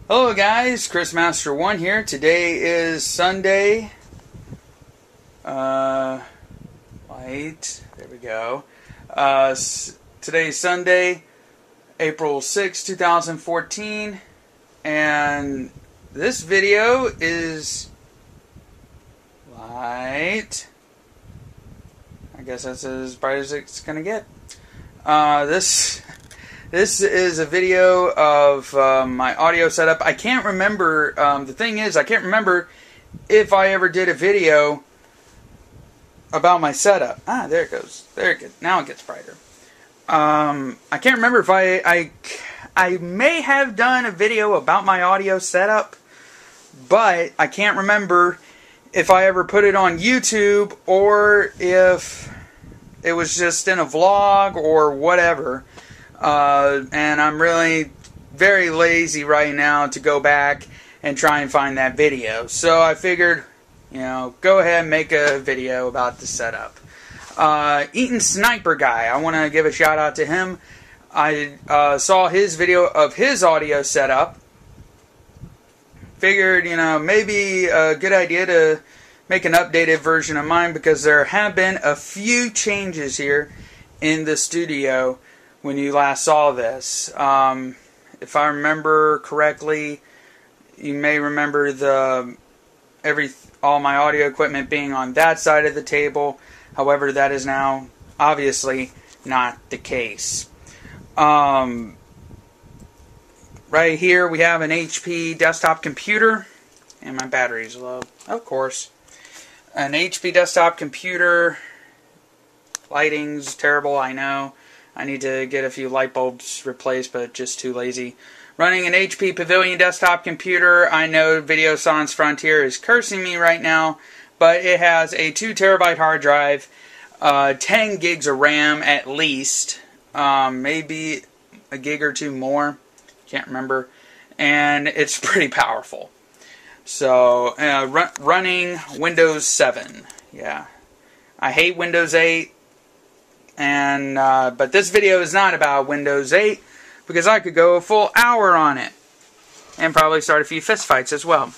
Hello guys, Chris Master 1 here. Today is Sunday. There we go. Today's Sunday, April 6, 2014. And this video is light. I guess that's as bright as it's gonna get. This is a video of my audio setup. I can't remember, the thing is, I can't remember if I ever did a video about my setup. Ah, there it goes. There it gets, now it gets brighter. I can't remember if I may have done a video about my audio setup, but I can't remember if I ever put it on YouTube or if it was just in a vlog or whatever. And I'm really very lazy right now to go back and try and find that video. So I figured, go ahead and make a video about the setup. Eaton Sniper Guy, I want to give a shout out to him. I saw his video of his audio setup. Figured, maybe a good idea to make an updated version of mine because there have been a few changes here in the studio when you last saw this. If I remember correctly, you may remember all my audio equipment being on that side of the table. However, that is now obviously not the case. Right here we have an HP desktop computer, and my battery's low, of course. An HP desktop computer. Lighting's terrible, I know. I need to get a few light bulbs replaced, but just too lazy. Running an HP Pavilion desktop computer. I know Video Sans Frontier is cursing me right now, but it has a 2 terabyte hard drive, 10 gigs of RAM at least, maybe a gig or two more, can't remember, and it's pretty powerful. So, running Windows 7, yeah. I hate Windows 8. And but this video is not about Windows 8 because I could go a full hour on it and probably start a few fistfights as well.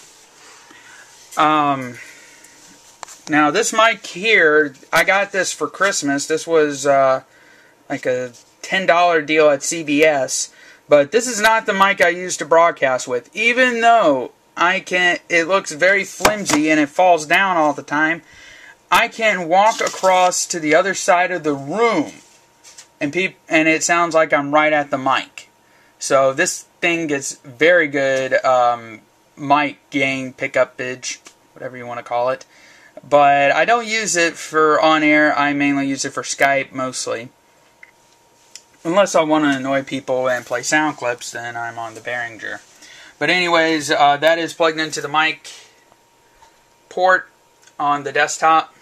Now this mic here, I got this for Christmas. This was like a $10 deal at CVS, but this is not the mic I use to broadcast with. Even though it looks very flimsy and it falls down all the time. I can walk across to the other side of the room and it sounds like I'm right at the mic. So this thing gets very good mic gain, pickup pitch, whatever you want to call it. But I don't use it for on-air. I mainly use it for Skype mostly. Unless I want to annoy people and play sound clips, then I'm on the Behringer. But anyways, that is plugged into the mic port on the desktop.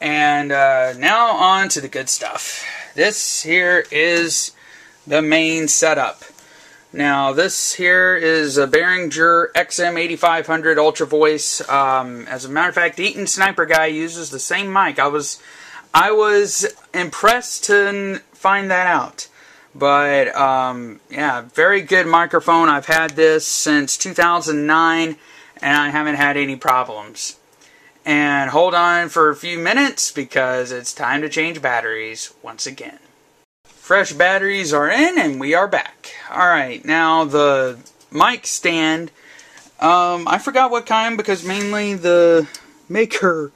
And now on to the good stuff. This here is the main setup. Now this here is a Behringer XM8500 Ultra Voice. As a matter of fact, Eaton Sniper Guy uses the same mic. I was impressed to find that out. But yeah, very good microphone. I've had this since 2009 and I haven't had any problems. And hold on for a few minutes because it's time to change batteries once again. Fresh batteries are in and we are back. Alright, now the mic stand, I forgot what kind because mainly the maker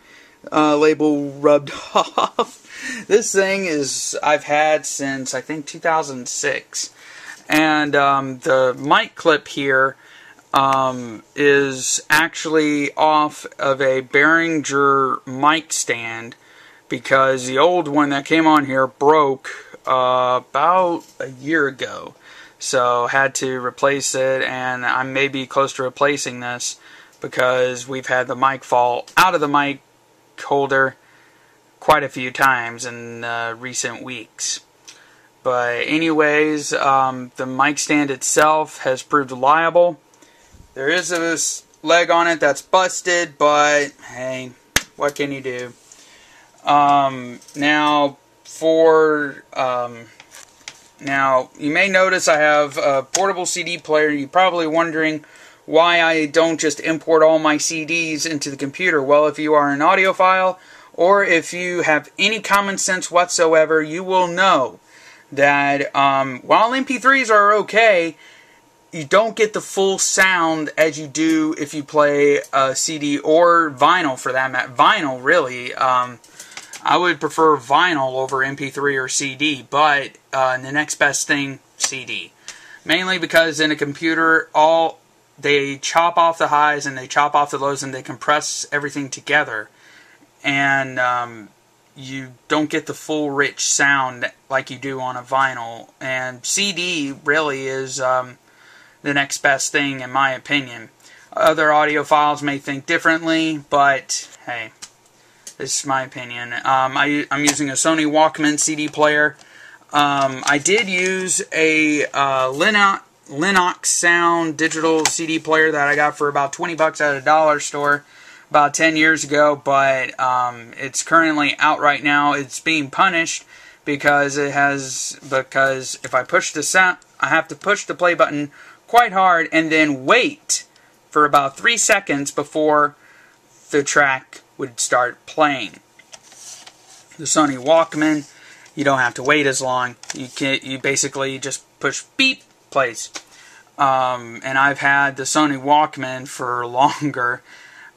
label rubbed off. This thing I've had since I think 2006. And the mic clip here is actually off of a Behringer mic stand because the old one that came on here broke about a year ago. So had to replace it, and I may be close to replacing this because we've had the mic fall out of the mic holder quite a few times in recent weeks. But anyways, the mic stand itself has proved reliable. There is a leg on it that's busted, but hey, what can you do? Now Now, you may notice I have a portable CD player. You're probably wondering why I don't just import all my CDs into the computer. Well, if you are an audiophile, or if you have any common sense whatsoever, you will know that while MP3s are okay, you don't get the full sound as you do if you play a CD or vinyl for that matter. Vinyl, really. I would prefer vinyl over MP3 or CD, but the next best thing, CD. Mainly because in a computer, they chop off the highs and they chop off the lows and they compress everything together. And you don't get the full rich sound like you do on a vinyl. And CD really is the next best thing in my opinion. Other audiophiles may think differently, but hey, this is my opinion. I'm using a Sony Walkman CD player. I did use a Lennox Sound digital CD player that I got for about 20 bucks at a dollar store about 10 years ago, but it's currently out right now. It's being punished because if I push the sound, I have to push the play button quite hard and then wait for about 3 seconds before the track would start playing. The Sony Walkman, you don't have to wait as long. You basically just push beep, plays. And I've had the Sony Walkman for longer.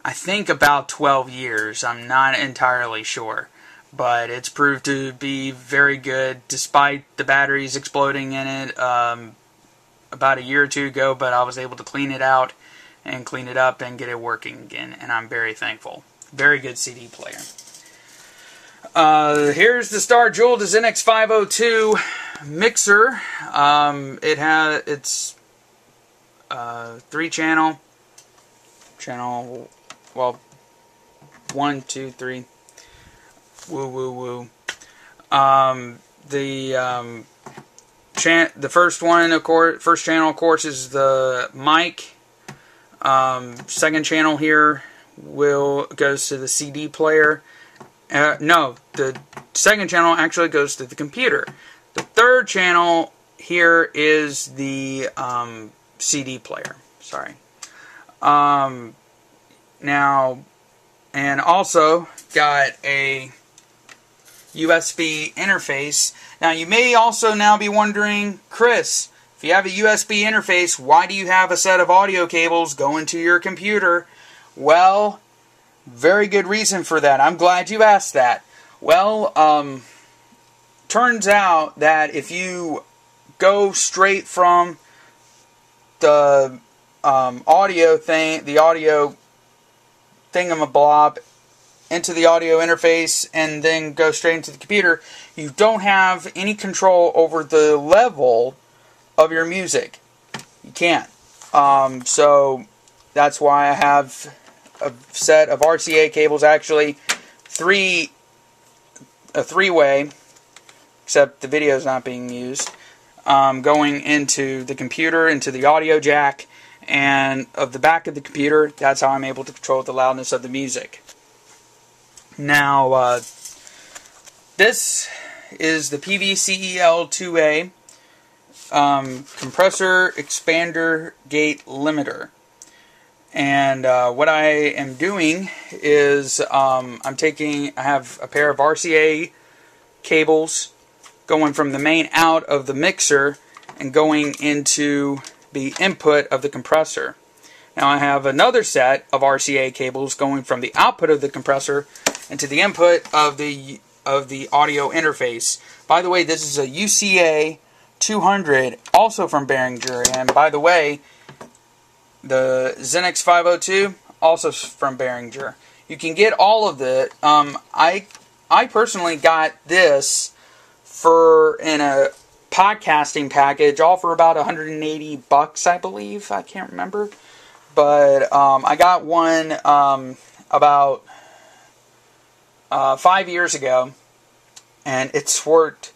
I think about 12 years. I'm not entirely sure. But it's proved to be very good despite the batteries exploding in it about a year or two ago. But I was able to clean it out and clean it up and get it working again. And I'm very thankful. Very good CD player. Here's the Star Jewel, the Zenix 502 mixer. It's 3-channel. Well, 1, 2, 3. Woo, woo, woo. The first one, of course, first channel, of course, is the mic. Second channel here goes to the CD player. No, the second channel actually goes to the computer. The third channel here is the CD player. Sorry. Now, and also got a USB interface. Now, you may also now be wondering, Chris, if you have a USB interface, why do you have a set of audio cables going to your computer? Well, very good reason for that. I'm glad you asked that. Well, turns out that if you go straight from the audio thingamablob into the audio interface and then go straight into the computer, you don't have any control over the level of your music. You can't. So that's why I have a set of RCA cables, actually a three-way, except the video is not being used, going into the computer, into the audio jack, and of the back of the computer. That's how I'm able to control the loudness of the music. Now, this is the PVCEL2A compressor expander gate limiter. And what I am doing is I have a pair of RCA cables going from the main out of the mixer and going into the input of the compressor. Now I have another set of RCA cables going from the output of the compressor into the input of the audio interface. By the way, this is a UCA 200, also from Behringer, and by the way, the Zenix 502, also from Behringer. You can get all of it. I personally got this in a podcasting package, all for about 180 bucks, I believe. I can't remember. But I got one about 5 years ago, and it's worked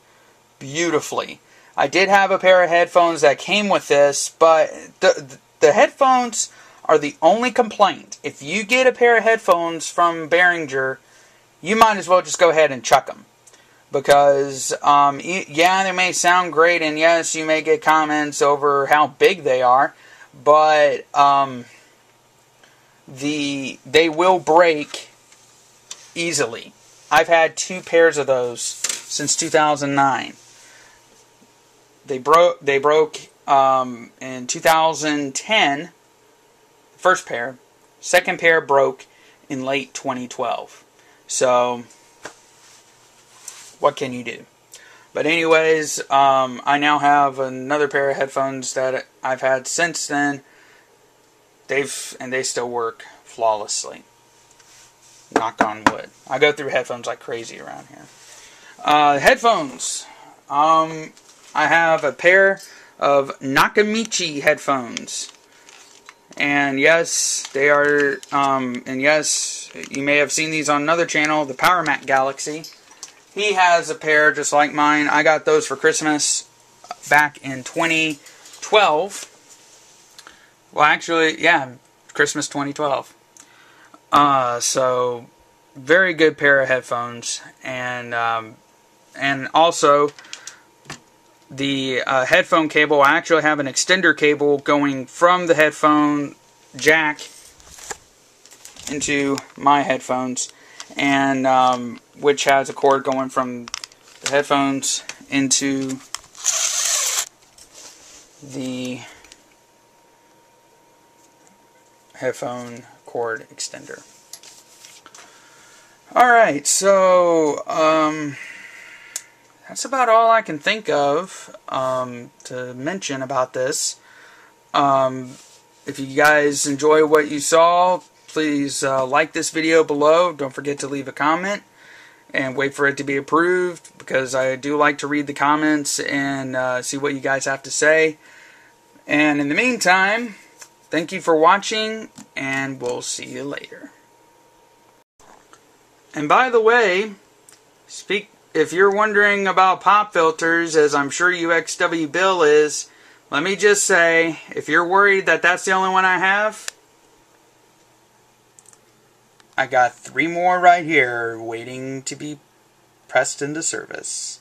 beautifully. I did have a pair of headphones that came with this, but the headphones are the only complaint. If you get a pair of headphones from Behringer, you might as well just go ahead and chuck them. because yeah, they may sound great, and yes, you may get comments over how big they are, but they will break easily. I've had 2 pairs of those since 2009. They broke in 2010, first pair. Second pair broke in late 2012. So, what can you do? But anyways, I now have another pair of headphones that I've had since then. They still work flawlessly. Knock on wood. I go through headphones like crazy around here. Headphones. I have a pair of Nakamichi headphones. And yes, they are, and yes, you may have seen these on another channel, the Power Mac Galaxy. He has a pair just like mine. I got those for Christmas back in 2012. Well, actually, yeah, Christmas 2012. So, very good pair of headphones. And also, the headphone cable, I actually have an extender cable going from the headphone jack into my headphones, and which has a cord going from the headphones into the headphone cord extender. Alright, so that's about all I can think of to mention about this. If you guys enjoy what you saw, please like this video below. Don't forget to leave a comment and wait for it to be approved, because I do like to read the comments and see what you guys have to say. And in the meantime, thank you for watching, and we'll see you later. And by the way, if you're wondering about pop filters, as I'm sure UXW Bill is, let me just say, if you're worried that that's the only one I have, I got 3 more right here waiting to be pressed into service.